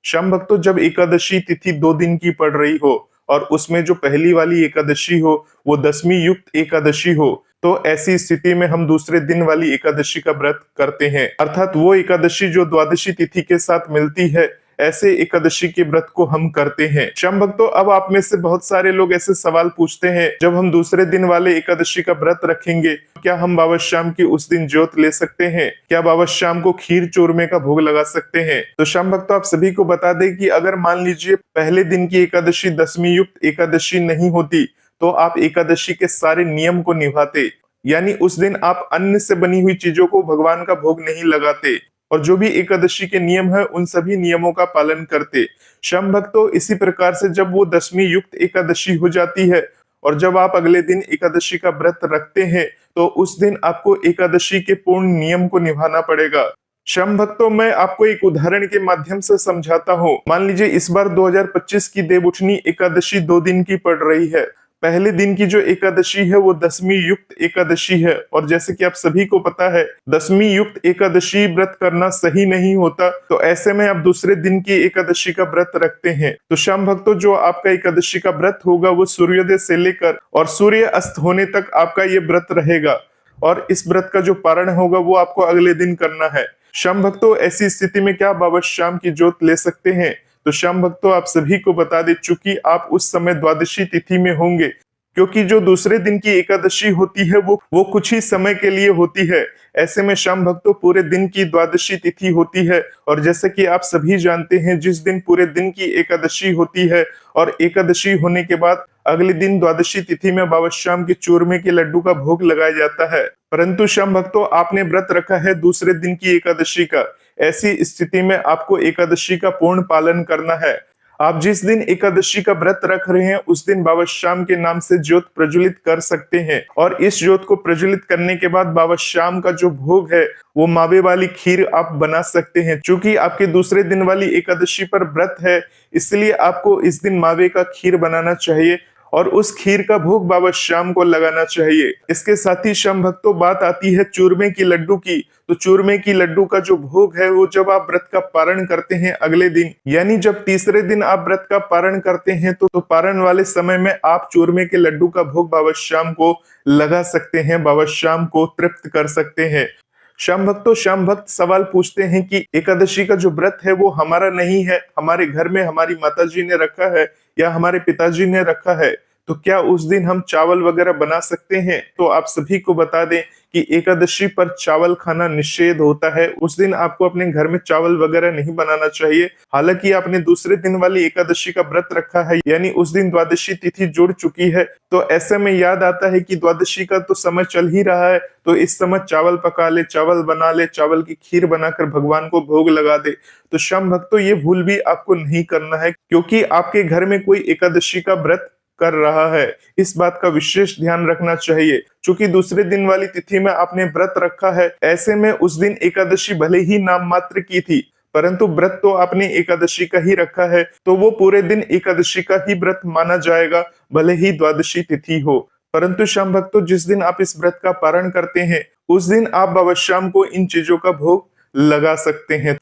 श्याम भक्तों, जब एकादशी तिथि 2 दिन की पड़ रही हो और उसमें जो पहली वाली एकादशी हो वो दशमी युक्त एकादशी हो, तो ऐसी स्थिति में हम दूसरे दिन वाली एकादशी का व्रत करते हैं, अर्थात वो एकादशी जो द्वादशी तिथि के साथ मिलती है, ऐसे एकादशी के व्रत को हम करते हैं। श्याम भक्तों, अब आप में से बहुत सारे लोग ऐसे सवाल पूछते हैं, जब हम दूसरे दिन वाले एकादशी का व्रत रखेंगे, क्या हम बाबा श्याम की उस दिन ज्योत ले सकते हैं? क्या बाबा श्याम को खीर चूरमे का भोग लगा सकते हैं? तो श्याम भक्तों, आप सभी को बता दें कि अगर मान लीजिए पहले दिन की एकादशी दशमी युक्त एकादशी नहीं होती, तो आप एकादशी के सारे नियम को निभाते, यानी उस दिन आप अन्न से बनी हुई चीजों को भगवान का भोग नहीं लगाते और जो भी एकादशी के नियम है उन सभी नियमों का पालन करते। श्याम भक्तों, इसी प्रकार से जब वो दशमी युक्त एकादशी हो जाती है और जब आप अगले दिन एकादशी का व्रत रखते हैं, तो उस दिन आपको एकादशी के पूर्ण नियम को निभाना पड़ेगा। श्याम भक्तों, मैं आपको एक उदाहरण के माध्यम से समझाता हूँ। मान लीजिए इस बार 2025 की देवउठनी एकादशी 2 दिन की पड़ रही है। पहले दिन की जो एकादशी है वो दशमी युक्त एकादशी है और जैसे कि आप सभी को पता है, दशमी युक्त एकादशी व्रत करना सही नहीं होता, तो ऐसे में आप दूसरे दिन की एकादशी का व्रत रखते हैं। तो श्याम भक्तों, जो आपका एकादशी का व्रत होगा वो सूर्योदय से लेकर और सूर्य अस्त होने तक आपका ये व्रत रहेगा और इस व्रत का जो पारण होगा वो आपको अगले दिन करना है। श्याम भक्तों, ऐसी स्थिति में क्या बाबा श्याम की ज्योत ले सकते हैं? तो श्याम भक्तों, आप सभी को बता दें, चूंकि आप उस समय द्वादशी तिथि में होंगे, क्योंकि जो दूसरे दिन की एकादशी होती है वो कुछ ही समय के लिए होती है। ऐसे में श्याम भक्तों, पूरे दिन की द्वादशी तिथि होती है और जैसे कि आप सभी जानते हैं, जिस दिन पूरे दिन की एकादशी होती है और एकादशी होने के बाद अगले दिन द्वादशी तिथि में बाबा श्याम के चूरमे के लड्डू का भोग लगाया जाता है। परंतु श्याम भक्तों, आपने व्रत रखा है दूसरे दिन की एकादशी का। ऐसी स्थिति में आपको एकादशी का पूर्ण पालन करना है। आप जिस दिन एकादशी का व्रत रख रहे हैं उस दिन बाबा श्याम के नाम से ज्योत प्रज्वलित कर सकते हैं और इस ज्योत को प्रज्वलित करने के बाद बाबा श्याम का जो भोग है वो मावे वाली खीर आप बना सकते हैं। चूंकि आपके दूसरे दिन वाली एकादशी पर व्रत है, इसलिए आपको इस दिन मावे का खीर बनाना चाहिए और उस खीर का भोग बाबा श्याम को लगाना चाहिए। इसके साथ ही श्याम भक्तों, बात आती है चूरमे की लड्डू की। तो चूरमे की लड्डू का जो भोग है वो जब आप व्रत का पारण करते हैं अगले दिन, यानी जब तीसरे दिन आप व्रत का पारण करते हैं, तो पारण वाले समय में आप चूरमे के लड्डू का भोग बाबा श्याम को लगा सकते हैं, बाबा श्याम को तृप्त कर सकते हैं। श्याम भक्तों, श्याम भक्त सवाल पूछते हैं कि एकादशी का जो व्रत है वो हमारा नहीं है, हमारे घर में हमारी माताजी ने रखा है या हमारे पिताजी ने रखा है, तो क्या उस दिन हम चावल वगैरह बना सकते हैं? तो आप सभी को बता दें कि एकादशी पर चावल खाना निषेध होता है। उस दिन आपको अपने घर में चावल वगैरह नहीं बनाना चाहिए। हालांकि आपने दूसरे दिन वाली एकादशी का व्रत रखा है, यानी उस दिन द्वादशी तिथि जुड़ चुकी है, तो ऐसे में याद आता है कि द्वादशी का तो समय चल ही रहा है, तो इस समय चावल पका ले, चावल बना ले, चावल की खीर बनाकर भगवान को भोग लगा दे। तो श्याम भक्तों, ये भूल भी आपको नहीं करना है, क्योंकि आपके घर में कोई एकादशी का व्रत कर रहा है। इस बात का विशेष ध्यान रखना चाहिए। चूंकि दूसरे दिन वाली तिथि में आपने व्रत रखा है, ऐसे में उस दिन एकादशी भले ही नाम मात्र की थी, परंतु व्रत तो आपने एकादशी का ही रखा है, तो वो पूरे दिन एकादशी का ही व्रत माना जाएगा, भले ही द्वादशी तिथि हो। परंतु श्याम भक्तों, जिस दिन आप इस व्रत का पारण करते हैं उस दिन आप बाबा श्याम को इन चीजों का भोग लगा सकते हैं।